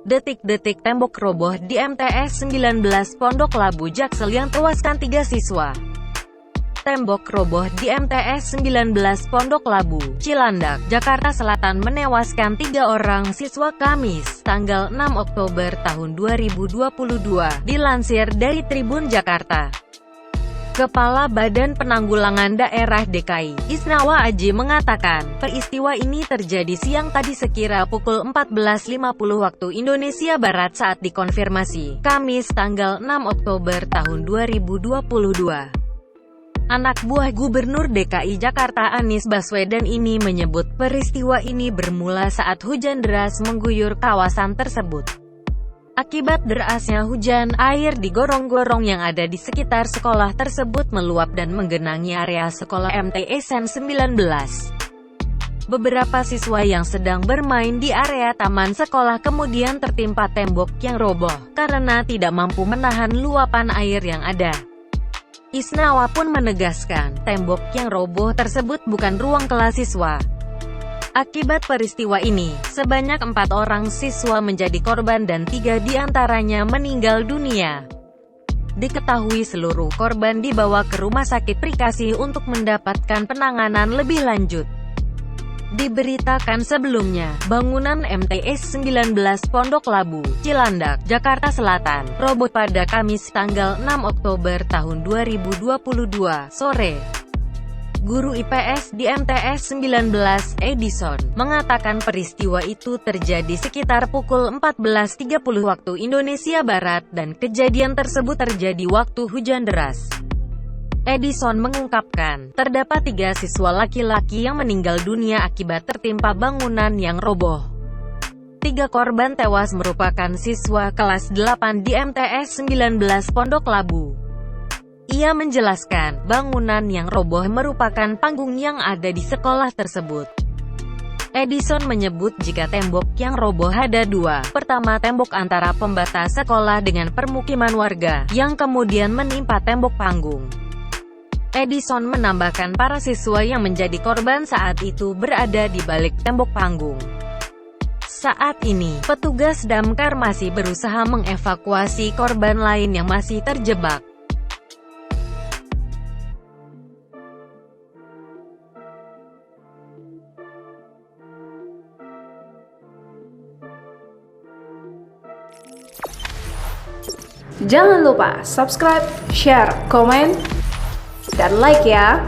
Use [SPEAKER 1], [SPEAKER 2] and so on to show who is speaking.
[SPEAKER 1] Detik-detik tembok roboh di MTS 19 Pondok Labu Jaksel yang tewaskan 3 siswa. Tembok roboh di MTS 19 Pondok Labu, Cilandak, Jakarta Selatan menewaskan 3 orang siswa Kamis, tanggal 6 Oktober tahun 2022, dilansir dari Tribun Jakarta. Kepala Badan Penanggulangan Daerah DKI, Isnawa Aji mengatakan, peristiwa ini terjadi siang tadi sekira pukul 14.50 waktu Indonesia Barat saat dikonfirmasi, Kamis tanggal 6 Oktober tahun 2022. Anak buah Gubernur DKI Jakarta Anies Baswedan ini menyebut peristiwa ini bermula saat hujan deras mengguyur kawasan tersebut. Akibat derasnya hujan, air di gorong-gorong yang ada di sekitar sekolah tersebut meluap dan menggenangi area sekolah MTSN 19. Beberapa siswa yang sedang bermain di area taman sekolah kemudian tertimpa tembok yang roboh, karena tidak mampu menahan luapan air yang ada. Isnawa pun menegaskan, tembok yang roboh tersebut bukan ruang kelas siswa. Akibat peristiwa ini, sebanyak 4 orang siswa menjadi korban dan 3 diantaranya meninggal dunia. Diketahui seluruh korban dibawa ke Rumah Sakit Prikasih untuk mendapatkan penanganan lebih lanjut. Diberitakan sebelumnya, bangunan MTS 19 Pondok Labu, Cilandak, Jakarta Selatan, roboh pada Kamis tanggal 6 Oktober tahun 2022, sore. Guru IPS di MTS 19, Edison, mengatakan peristiwa itu terjadi sekitar pukul 14.30 waktu Indonesia Barat dan kejadian tersebut terjadi waktu hujan deras. Edison mengungkapkan, terdapat 3 siswa laki-laki yang meninggal dunia akibat tertimpa bangunan yang roboh. 3 korban tewas merupakan siswa kelas 8 di MTS 19 Pondok Labu. Ia menjelaskan, bangunan yang roboh merupakan panggung yang ada di sekolah tersebut. Edison menyebut jika tembok yang roboh ada 2. Pertama, tembok antara pembatas sekolah dengan permukiman warga, yang kemudian menimpa tembok panggung. Edison menambahkan para siswa yang menjadi korban saat itu berada di balik tembok panggung. Saat ini, petugas damkar masih berusaha mengevakuasi korban lain yang masih terjebak.
[SPEAKER 2] Jangan lupa subscribe, share, komen, dan like ya!